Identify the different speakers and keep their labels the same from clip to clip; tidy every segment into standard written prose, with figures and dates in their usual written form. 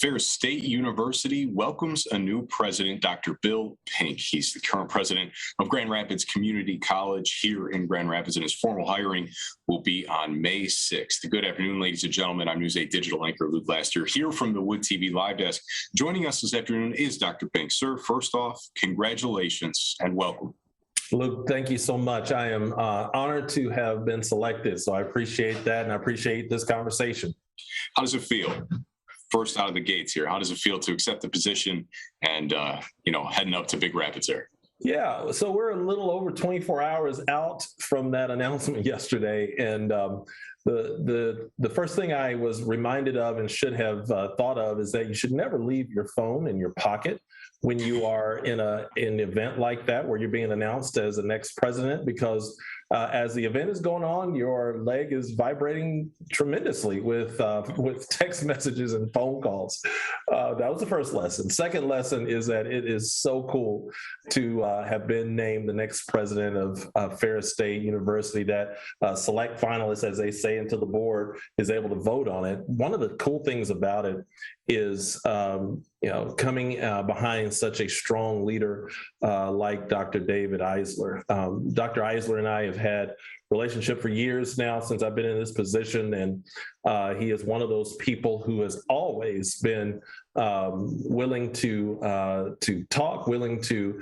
Speaker 1: Ferris State University welcomes a new president, Dr. Bill Pink. He's the current president of Grand Rapids Community College here in Grand Rapids, and his formal hiring will be on May 6th. Good afternoon, ladies and gentlemen. I'm News 8 digital anchor Luke Laster here from the Wood TV Live Desk. Joining us this afternoon is Dr. Pink. Sir, first off, congratulations and welcome.
Speaker 2: Luke, thank you so much. I am honored to have been selected, so I appreciate that, and I appreciate this conversation.
Speaker 1: How does it feel? First out of the gates here, how does it feel to accept the position and, heading up to Big Rapids there?
Speaker 2: Yeah, so we're a little over 24 hours out from that announcement yesterday. And the first thing I was reminded of and should have thought of is that you should never leave your phone in your pocket when you are in an event like that where you're being announced as the next president, because as the event is going on, your leg is vibrating tremendously with text messages and phone calls. That was the first lesson. Second lesson is that it is so cool to have been named the next president of Ferris State University. That select finalists, as they say, until the board is able to vote on it. One of the cool things about it is coming behind such a strong leader like Dr. David Eisler. Dr. Eisler and I have had a relationship for years now since I've been in this position, and he is one of those people who has always been willing to talk, willing to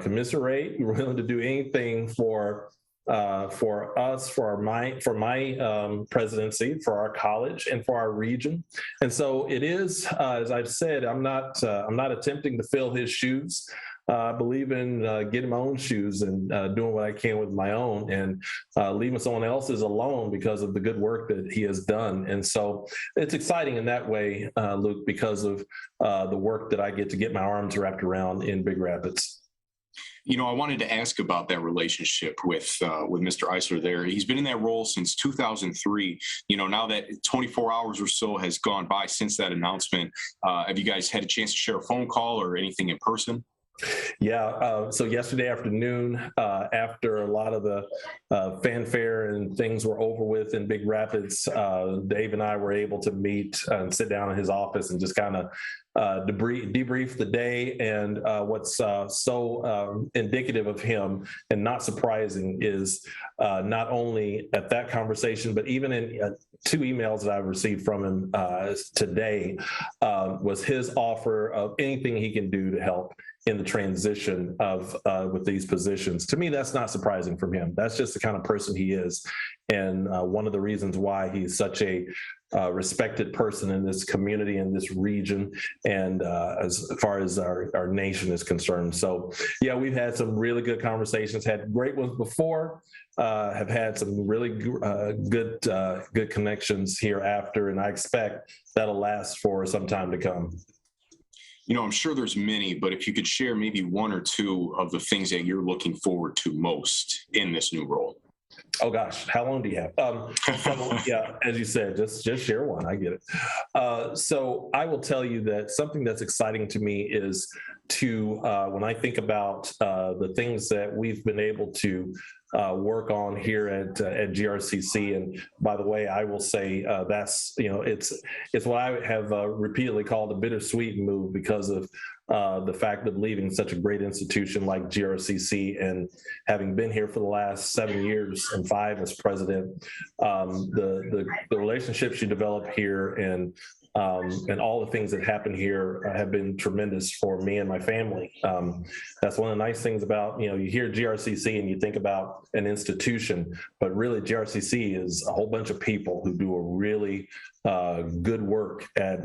Speaker 2: commiserate, willing to do anything for us, for my presidency, for our college, and for our region. And so it is, as I've said, I'm not attempting to fill his shoes. I believe in getting my own shoes and doing what I can with my own, and leaving someone else's alone because of the good work that he has done. And so it's exciting in that way, Luke, because of the work that I get to get my arms wrapped around in Big Rapids.
Speaker 1: I wanted to ask about that relationship with Mr. Eisler there. He's been in that role since 2003. Now that 24 hours or so has gone by since that announcement, have you guys had a chance to share a phone call or anything in person?
Speaker 2: Yeah. So yesterday afternoon, after a lot of the fanfare and things were over with in Big Rapids, Dave and I were able to meet and sit down in his office and just kind of debrief the day. And what's so indicative of him and not surprising is not only at that conversation, but even in two emails that I've received from him today, was his offer of anything he can do to help in the transition of with these positions. To me, that's not surprising from him. That's just the kind of person he is. And one of the reasons why he's such a respected person in this community, in this region, and as far as our nation is concerned. So yeah, we've had some really good conversations, had great ones before, have had some really good connections here after, and I expect that'll last for some time to come.
Speaker 1: I'm sure there's many, but if you could share maybe one or two of the things that you're looking forward to most in this new role.
Speaker 2: Oh gosh, how long do you have? Yeah, as you said, just share one. I get it. So I will tell you that something that's exciting to me is to when I think about the things that we've been able to work on here at GRCC. And by the way, I will say that's it's what I have repeatedly called a bittersweet move because of the fact of leaving such a great institution like GRCC and having been here for the last 7 years and 5 as president. The relationships you develop here and all the things that happen here have been tremendous for me and my family. That's one of the nice things about, you hear GRCC and you think about an institution, but really GRCC is a whole bunch of people who do a really good work at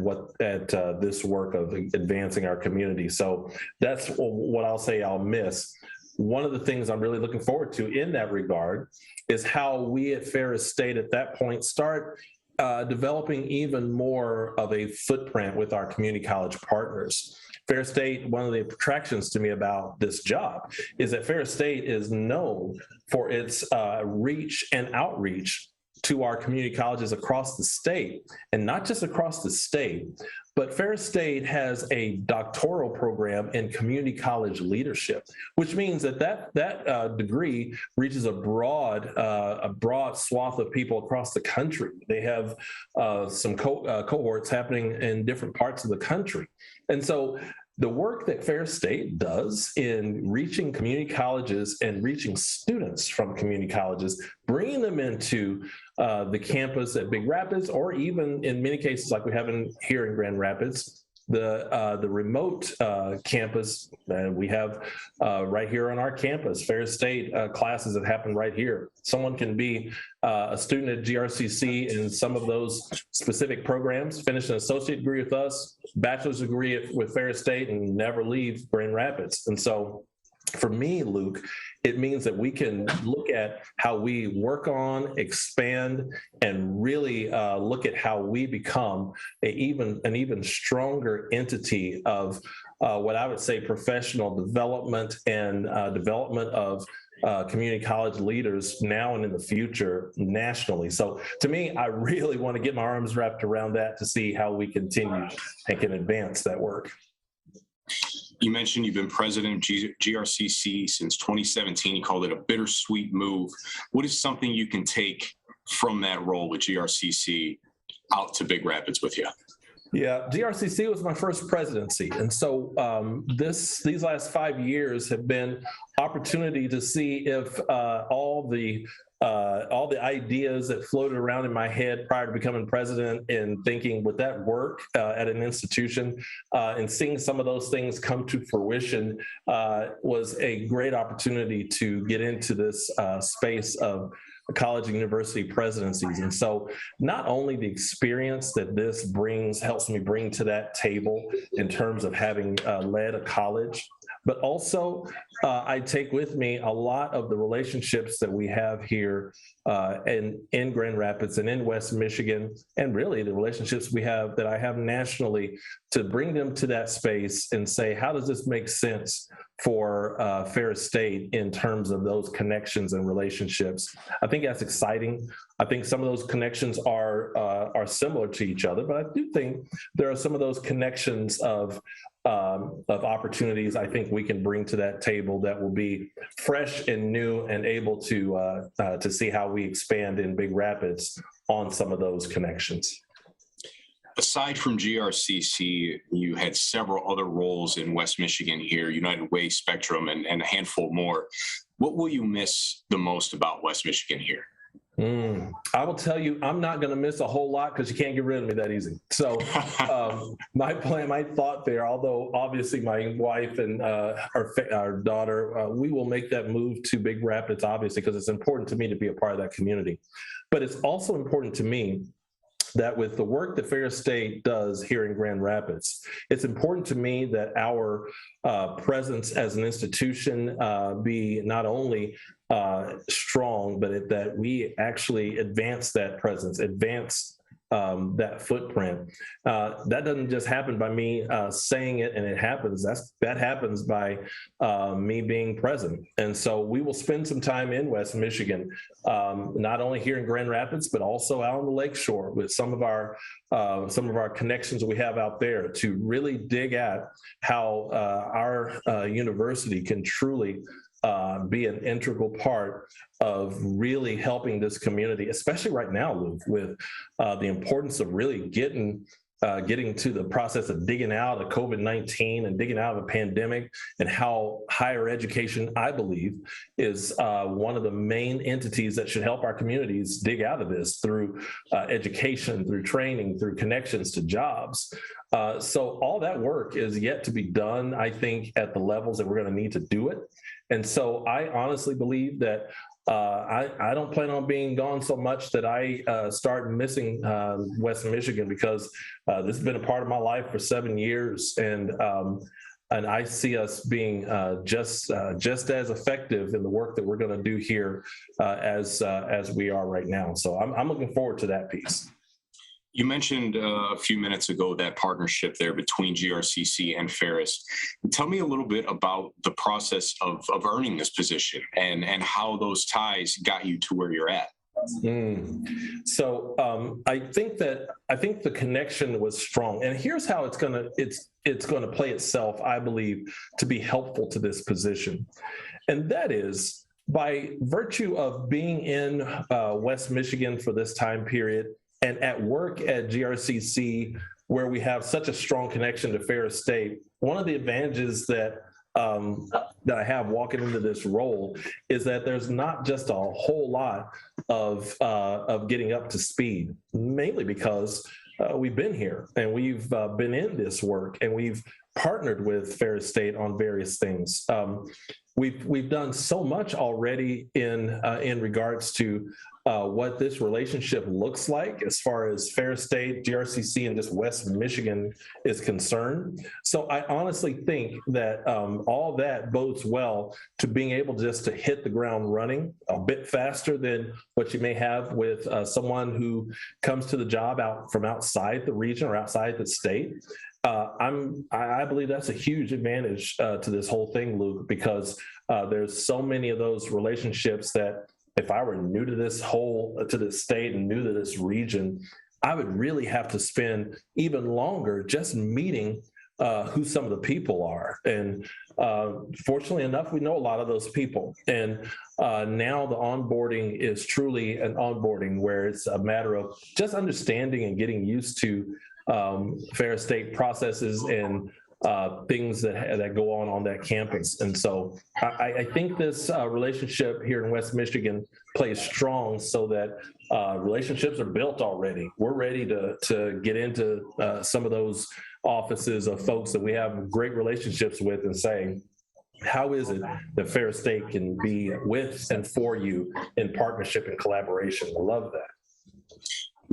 Speaker 2: this work of advancing our community. So that's what I'll say I'll miss. One of the things I'm really looking forward to in that regard is how we at Ferris State at that point start developing even more of a footprint with our community college partners. Ferris State, one of the attractions to me about this job is that Ferris State is known for its reach and outreach to our community colleges across the state, and not just across the state, but Ferris State has a doctoral program in community college leadership, which means that degree reaches a broad swath of people across the country. They have some cohorts happening in different parts of the country. And so the work that Ferris State does in reaching community colleges and reaching students from community colleges, bringing them into the campus at Big Rapids, or even in many cases like we have here in Grand Rapids, the remote campus we have right here on our campus, Ferris State classes that happen right here. Someone can be a student at GRCC in some of those specific programs, finish an associate degree with us, bachelor's degree with Ferris State, and never leave Grand Rapids. And so for me, Luke, it means that we can look at how we work on, expand, and really look at how we become an even stronger entity of what I would say professional development and development of community college leaders now and in the future nationally. So to me, I really want to get my arms wrapped around that to see how we continue and can advance that work.
Speaker 1: You mentioned you've been president of GRCC since 2017. You called it a bittersweet move. What is something you can take from that role with GRCC out to Big Rapids with you?
Speaker 2: Yeah, GRCC was my first presidency. And so these last 5 years have been opportunity to see if all the ideas that floated around in my head prior to becoming president and thinking, would that work at an institution, and seeing some of those things come to fruition was a great opportunity to get into this space of college and university presidencies. And so not only the experience that this helps me bring to that table in terms of having led a college, but also I take with me a lot of the relationships that we have here in Grand Rapids and in West Michigan, and really the relationships that I have nationally, to bring them to that space and say, how does this make sense for Ferris State in terms of those connections and relationships? I think that's exciting. I think some of those connections are similar to each other, but I do think there are some of those connections of opportunities I think we can bring to that table that will be fresh and new and able to see how we expand in Big Rapids on some of those connections.
Speaker 1: Aside from GRCC, you had several other roles in West Michigan here, United Way, Spectrum, and a handful more. What will you miss the most about West Michigan here?
Speaker 2: I will tell you, I'm not going to miss a whole lot because you can't get rid of me that easy. So my thought there, although obviously my wife and our daughter, we will make that move to Big Rapids, obviously, because it's important to me to be a part of that community. But it's also important to me that with the work that Ferris State does here in Grand Rapids, it's important to me that our presence as an institution be not only strong, but that we actually advance that presence, advance that footprint. That doesn't just happen by me saying it and it happens. That happens by me being present. And so we will spend some time in West Michigan, not only here in Grand Rapids, but also out on the lakeshore with some of our connections we have out there to really dig at how our university can truly be an integral part of really helping this community, especially right now, Luke, with the importance of really getting to the process of digging out of COVID-19 and digging out of a pandemic, and how higher education, I believe, is one of the main entities that should help our communities dig out of this through education, through training, through connections to jobs. So all that work is yet to be done, I think, at the levels that we're going to need to do it. And so I honestly believe that I don't plan on being gone so much that I start missing West Michigan, because this has been a part of my life for 7 years, and I see us being just as effective in the work that we're going to do here as we are right now. So I'm looking forward to that piece.
Speaker 1: You mentioned a few minutes ago that partnership there between GRCC and Ferris. Tell me a little bit about the process of earning this position and how those ties got you to where you're at.
Speaker 2: I think the connection was strong, and here's how it's gonna play itself, I believe, to be helpful to this position, and that is by virtue of being in West Michigan for this time period and at work at GRCC, where we have such a strong connection to Ferris State. One of the advantages that I have walking into this role is that there's not just a whole lot of getting up to speed, mainly because we've been here and we've been in this work and we've partnered with Ferris State on various things. We've done so much already in regards to what this relationship looks like as far as Ferris State, GRCC, and just West Michigan is concerned. So I honestly think that all that bodes well to being able just to hit the ground running a bit faster than what you may have with someone who comes to the job from outside the region or outside the state. I believe that's a huge advantage to this whole thing, Luke, because there's so many of those relationships that if I were new to this state and new to this region, I would really have to spend even longer just meeting who some of the people are. And fortunately enough, we know a lot of those people. And now the onboarding is truly an onboarding where it's a matter of just understanding and getting used to Ferris State processes and things that go on that campus. And so I think this relationship here in West Michigan plays strong so that relationships are built already. We're ready to get into some of those offices of folks that we have great relationships with and say, how is it that Ferris State can be with and for you in partnership and collaboration? I love that.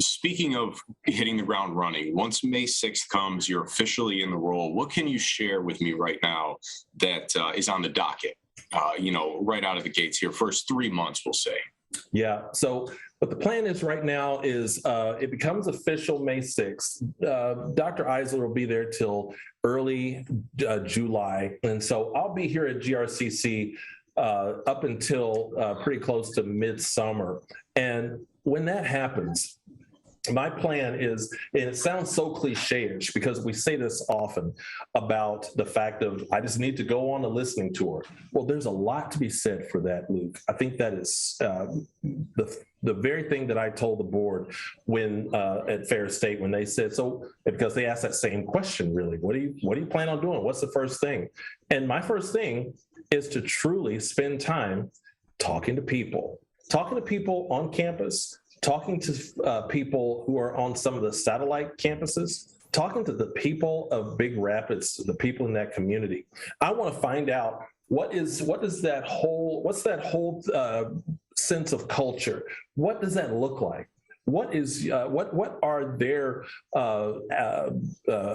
Speaker 1: Speaking of hitting the ground running, once May 6th comes, you're officially in the role. What can you share with me right now that is on the docket, right out of the gates here, first 3 months, we'll say?
Speaker 2: Yeah. So what the plan is right now is it becomes official May 6th. Dr. Eisler will be there till early July. And so I'll be here at GRCC up until pretty close to midsummer. And when that happens, my plan is, and it sounds so cliche-ish because we say this often about the fact of, I just need to go on a listening tour. Well, there's a lot to be said for that, Luke. I think that is the very thing that I told the board when at Ferris State, when they said, because they asked that same question, really, what do you plan on doing? What's the first thing? And my first thing is to truly spend time talking to people on campus, talking to people who are on some of the satellite campuses, talking to the people of Big Rapids, the people in that community. I want to find out what's that whole sense of culture? What does that look like? What are their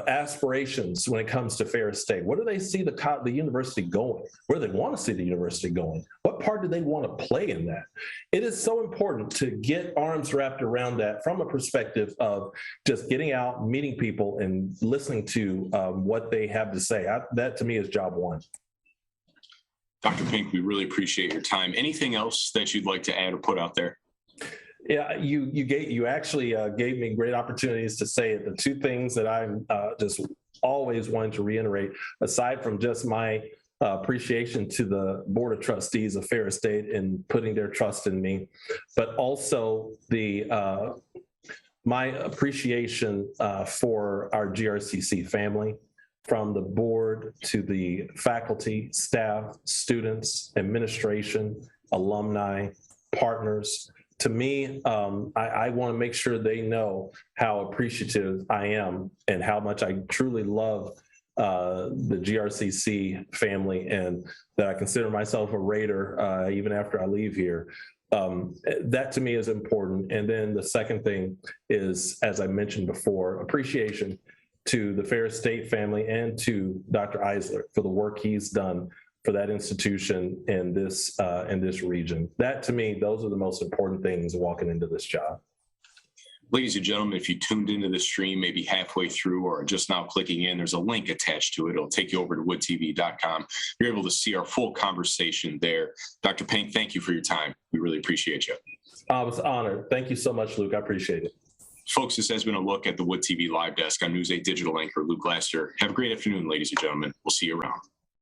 Speaker 2: aspirations when it comes to Ferris State? Where do they see the university going? Where do they want to see the university going? What part do they want to play in that? It is so important to get arms wrapped around that from a perspective of just getting out, meeting people, and listening to what they have to say. That to me is job one.
Speaker 1: Dr. Pink, we really appreciate your time. Anything else that you'd like to add or put out there?
Speaker 2: Yeah, you actually gave me great opportunities to say it. The two things that I'm just always wanting to reiterate, aside from just my appreciation to the Board of Trustees of Ferris State and putting their trust in me, but also my appreciation for our GRCC family, from the board to the faculty, staff, students, administration, alumni, partners. To me, I want to make sure they know how appreciative I am and how much I truly love the GRCC family, and that I consider myself a Raider even after I leave here. That to me is important. And then the second thing is, as I mentioned before, appreciation to the Ferris State family and to Dr. Eisler for the work he's done for that institution in this region. That to me, those are the most important things walking into this job.
Speaker 1: Ladies and gentlemen, if you tuned into the stream maybe halfway through or just now clicking in, there's a link attached to it. It'll take you over to woodtv.com. You're able to see our full conversation there. Dr. Pink, thank you for your time. We really appreciate you.
Speaker 2: I was honored. Thank you so much, Luke. I appreciate it.
Speaker 1: Folks, this has been a look at the Wood TV Live Desk. I'm News 8 digital anchor Luke Laster. Have a great afternoon, ladies and gentlemen. We'll see you around.